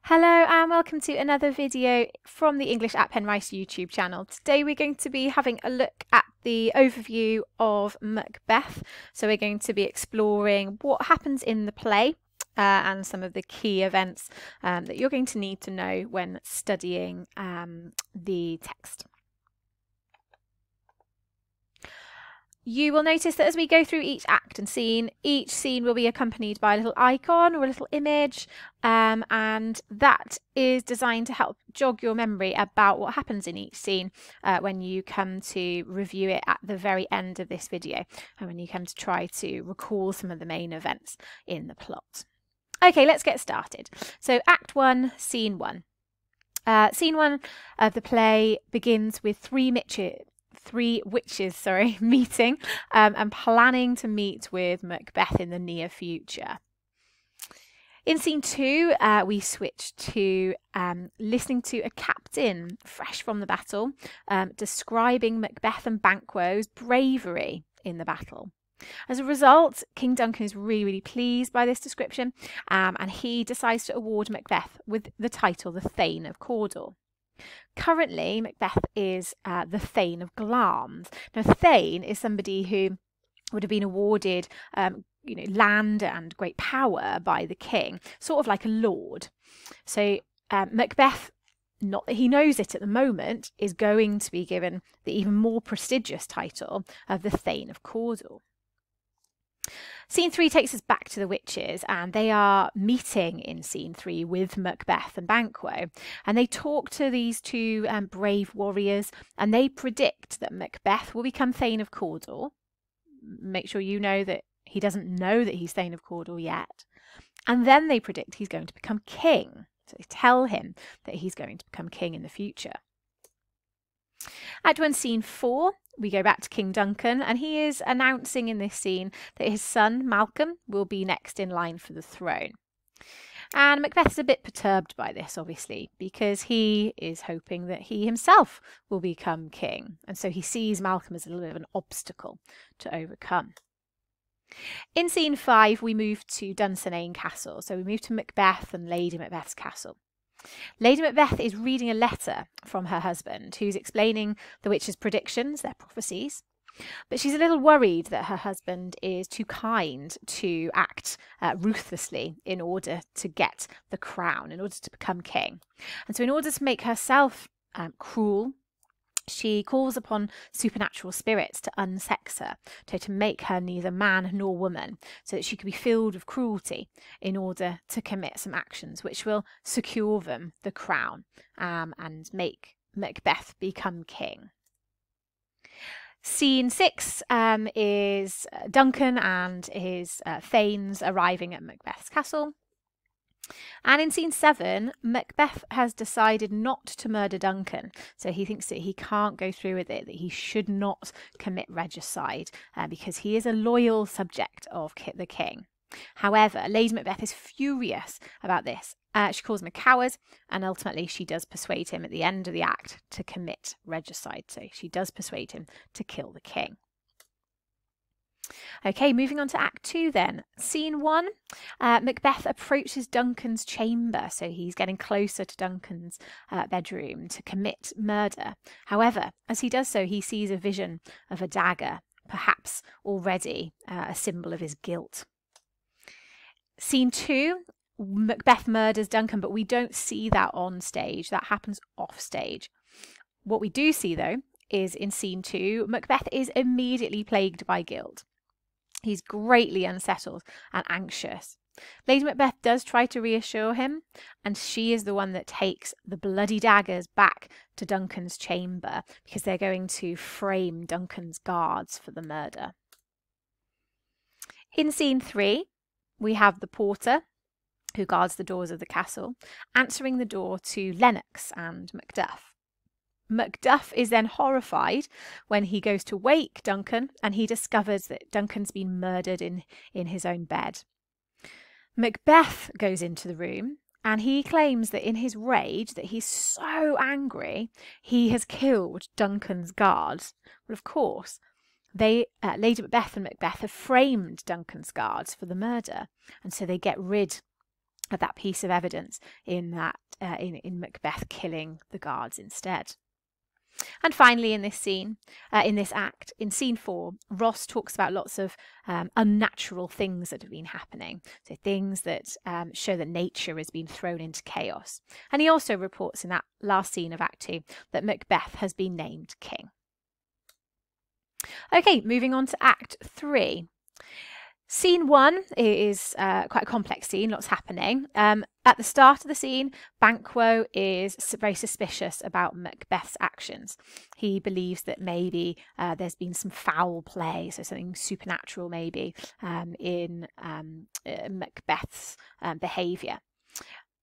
Hello and welcome to another video from the English at Penrice YouTube channel. Today we're going to be having a look at the overview of Macbeth. So we're going to be exploring what happens in the play and some of the key events that you're going to need to know when studying the text. You will notice that as we go through each act and scene, each scene will be accompanied by a little icon or a little image, and that is designed to help jog your memory about what happens in each scene when you come to review it at the very end of this video and when you come to try to recall some of the main events in the plot. Okay, let's get started. So Act 1, Scene 1. Scene 1 of the play begins with three witches meeting and planning to meet with Macbeth in the near future. In Scene 2, we switch to listening to a captain fresh from the battle describing Macbeth and Banquo's bravery in the battle. As a result, King Duncan is really pleased by this description and he decides to award Macbeth with the title the Thane of Cawdor. Currently, Macbeth is the Thane of Glamis. Now, Thane is somebody who would have been awarded land and great power by the king, sort of like a lord. So Macbeth, not that he knows it at the moment, is going to be given the even more prestigious title of the Thane of Cawdor. Scene 3 takes us back to the witches, and they are meeting in Scene 3 with Macbeth and Banquo, and they talk to these two brave warriors, and they predict that Macbeth will become Thane of Cawdor. Make sure you know that he doesn't know that he's Thane of Cawdor yet. And then they predict he's going to become king. So they tell him that he's going to become king in the future. Act 1, Scene 4. We go back to King Duncan, and he is announcing in this scene that his son, Malcolm, will be next in line for the throne. And Macbeth's a bit perturbed by this, obviously, because he is hoping that he himself will become king. And so he sees Malcolm as a little bit of an obstacle to overcome. In Scene 5, we move to Dunsinane Castle. So we move to Macbeth and Lady Macbeth's castle. Lady Macbeth is reading a letter from her husband, who's explaining the witches' predictions, their prophecies. But she's a little worried that her husband is too kind to act ruthlessly in order to get the crown, in order to become king. And so in order to make herself cruel, she calls upon supernatural spirits to unsex her, to make her neither man nor woman, so that she could be filled with cruelty in order to commit some actions which will secure them the crown and make Macbeth become king. Scene 6 is Duncan and his thanes arriving at Macbeth's castle. And in Scene 7, Macbeth has decided not to murder Duncan. So he thinks that he can't go through with it, that he should not commit regicide because he is a loyal subject of the king. However, Lady Macbeth is furious about this. She calls him a coward, and ultimately she does persuade him at the end of the act to commit regicide. So she does persuade him to kill the king. Okay, moving on to Act 2 then. Scene 1, Macbeth approaches Duncan's chamber, so he's getting closer to Duncan's bedroom to commit murder. However, as he does so, he sees a vision of a dagger, perhaps already a symbol of his guilt. Scene 2, Macbeth murders Duncan, but we don't see that on stage. That happens off stage. What we do see, though, is in Scene 2, Macbeth is immediately plagued by guilt. He's greatly unsettled and anxious. Lady Macbeth does try to reassure him, and she is the one that takes the bloody daggers back to Duncan's chamber because they're going to frame Duncan's guards for the murder. In Scene 3, we have the porter, who guards the doors of the castle, answering the door to Lennox and Macduff. Macduff is then horrified when he goes to wake Duncan and he discovers that Duncan's been murdered in his own bed. Macbeth goes into the room and he claims that in his rage, that he's so angry, he has killed Duncan's guards. Well, of course, Lady Macbeth and Macbeth have framed Duncan's guards for the murder, and so they get rid that piece of evidence in that in Macbeth killing the guards instead. And finally, in this scene, in this act, in scene 4, Ross talks about lots of unnatural things that have been happening. So things that show that nature has been thrown into chaos. And he also reports in that last scene of Act 2 that Macbeth has been named king. Okay, moving on to Act 3. Scene 1 is quite a complex scene, lots happening. At the start of the scene, Banquo is very suspicious about Macbeth's actions. He believes that maybe there's been some foul play, so something supernatural maybe, in Macbeth's behaviour.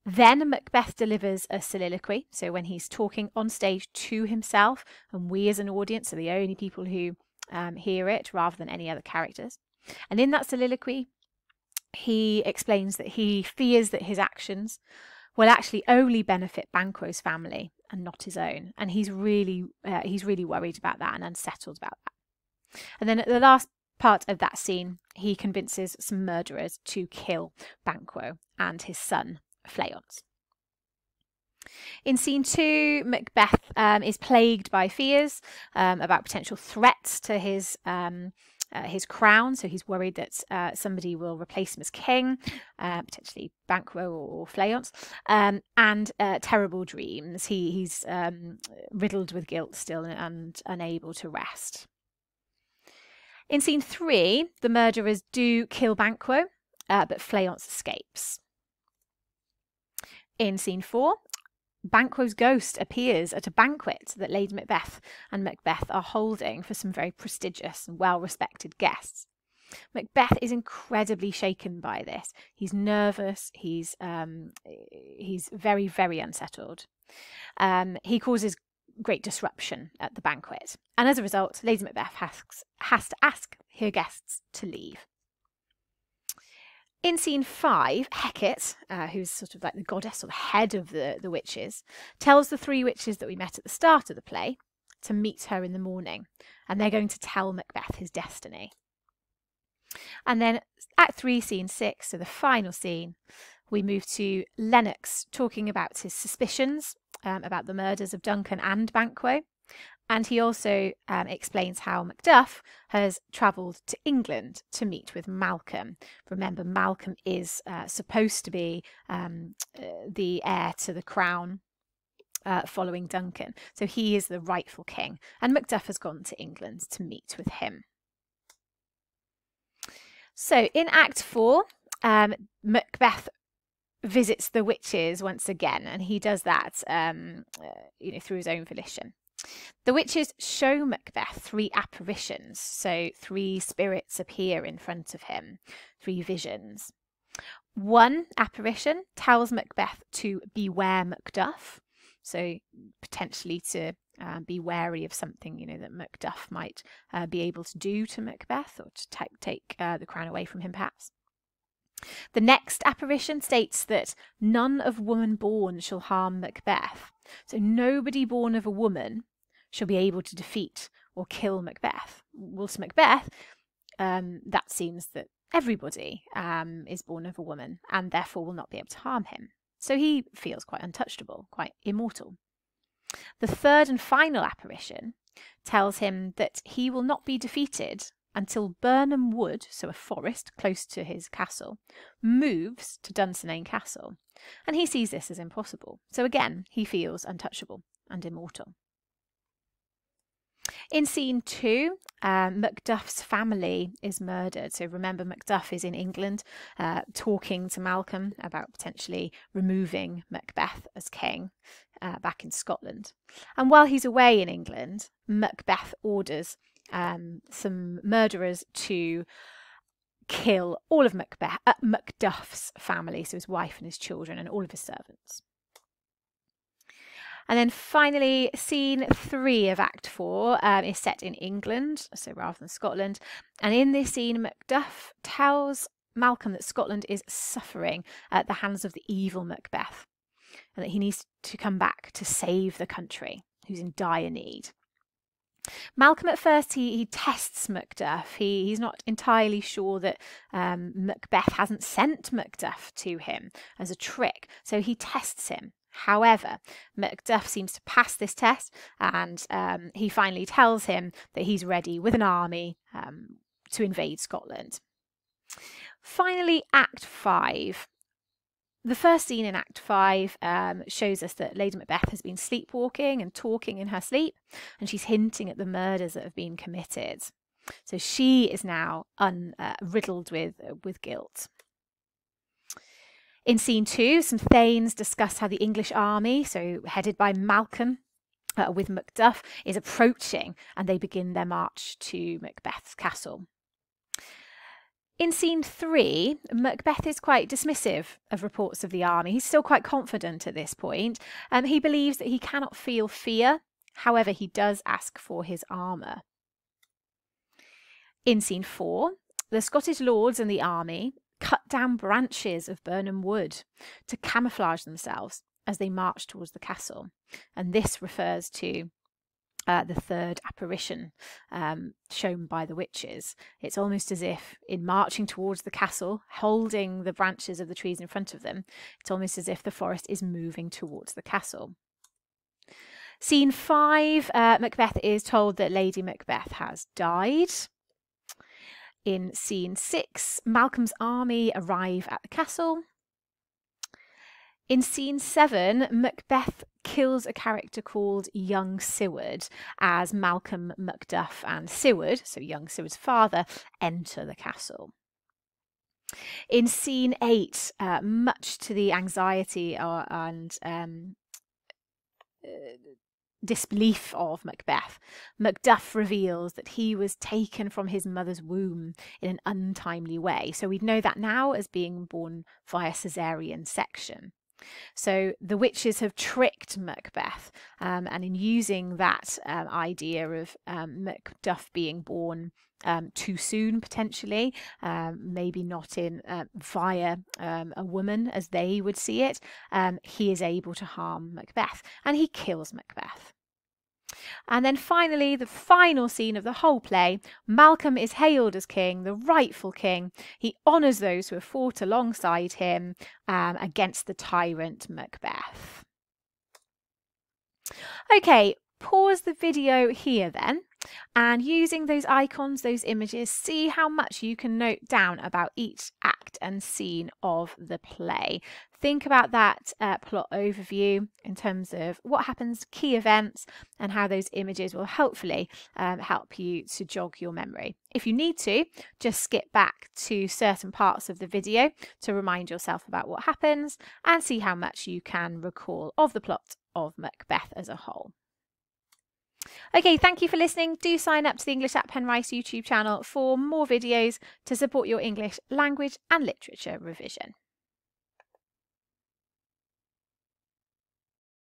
Then Macbeth delivers a soliloquy, so when he's talking on stage to himself, and we as an audience are the only people who hear it rather than any other characters. And in that soliloquy, he explains that he fears that his actions will actually only benefit Banquo's family and not his own. And he's really worried about that and unsettled about that. And then at the last part of that scene, he convinces some murderers to kill Banquo and his son, Fleance. In scene 2, Macbeth is plagued by fears about potential threats to his crown, so he's worried that somebody will replace him as king, potentially Banquo or Fleance, and terrible dreams. He's riddled with guilt still and unable to rest. In scene 3, the murderers do kill Banquo, but Fleance escapes. In scene 4, Banquo's ghost appears at a banquet that Lady Macbeth and Macbeth are holding for some very prestigious and well-respected guests. Macbeth is incredibly shaken by this. He's nervous. He's very, very unsettled. He causes great disruption at the banquet, and as a result, Lady Macbeth has to ask her guests to leave. In scene 5, Hecate, who's sort of like the goddess or the head of the witches, tells the 3 witches that we met at the start of the play to meet her in the morning, and they're going to tell Macbeth his destiny. And then Act 3, Scene 6, so the final scene, we move to Lennox talking about his suspicions about the murders of Duncan and Banquo. And he also explains how Macduff has travelled to England to meet with Malcolm. Remember, Malcolm is supposed to be the heir to the crown following Duncan. So he is the rightful king. And Macduff has gone to England to meet with him. So in Act 4, Macbeth visits the witches once again. And he does that through his own volition. The witches show Macbeth 3 apparitions, so 3 spirits appear in front of him, 3 visions. One apparition tells Macbeth to beware Macduff, so potentially to be wary of something, that Macduff might be able to do to Macbeth, or to take the crown away from him, perhaps. The next apparition states that none of woman born shall harm Macbeth, so nobody born of a woman shall be able to defeat or kill Macbeth. Well, to Macbeth, that seems that everybody is born of a woman and therefore will not be able to harm him. So he feels quite untouchable, quite immortal. The third and final apparition tells him that he will not be defeated until Burnham Wood, so a forest close to his castle, moves to Dunsinane Castle. And he sees this as impossible. So again, he feels untouchable and immortal. In scene 2, Macduff's family is murdered. So remember, Macduff is in England talking to Malcolm about potentially removing Macbeth as king back in Scotland. And while he's away in England, Macbeth orders some murderers to kill all of Macduff's family, so his wife and his children and all of his servants. And then finally, scene 3 of Act 4 is set in England, so rather than Scotland. And in this scene, Macduff tells Malcolm that Scotland is suffering at the hands of the evil Macbeth, and that he needs to come back to save the country, who's in dire need. Malcolm at first he tests Macduff. He's not entirely sure that Macbeth hasn't sent Macduff to him as a trick, so he tests him. However, Macduff seems to pass this test, and he finally tells him that he's ready with an army to invade Scotland. Finally, Act 5. The first scene in Act 5 shows us that Lady Macbeth has been sleepwalking and talking in her sleep, and she's hinting at the murders that have been committed. So she is now riddled with guilt. In scene 2, some thanes discuss how the English army, so headed by Malcolm with Macduff, is approaching, and they begin their march to Macbeth's castle. In scene 3, Macbeth is quite dismissive of reports of the army. He's still quite confident at this point. He believes that he cannot feel fear. However, he does ask for his armour. In scene 4, the Scottish lords and the army cut down branches of Burnham Wood to camouflage themselves as they march towards the castle. And this refers to the third apparition shown by the witches. It's almost as if in marching towards the castle, holding the branches of the trees in front of them, it's almost as if the forest is moving towards the castle. Scene 5, Macbeth is told that Lady Macbeth has died. In scene 6, Malcolm's army arrive at the castle. In scene 7, Macbeth kills a character called young Seward as Malcolm, Macduff and Seward, so young Seward's father, enter the castle. In scene 8, much to the anxiety and disbelief of Macbeth, Macduff reveals that he was taken from his mother's womb in an untimely way. So we'd know that now as being born via caesarean section. So the witches have tricked Macbeth, and in using that idea of Macduff being born too soon, potentially, maybe not in via a woman as they would see it, he is able to harm Macbeth, and he kills Macbeth. And then finally, the final scene of the whole play, Malcolm is hailed as king, the rightful king. He honours those who have fought alongside him against the tyrant Macbeth. Okay, pause the video here then, and using those icons, those images, see how much you can note down about each act and scene of the play. Think about that plot overview in terms of what happens, key events, and how those images will hopefully help you to jog your memory. If you need to, just skip back to certain parts of the video to remind yourself about what happens and see how much you can recall of the plot of Macbeth as a whole. Okay, thank you for listening. Do sign up to the English at Penrice YouTube channel for more videos to support your English language and literature revision.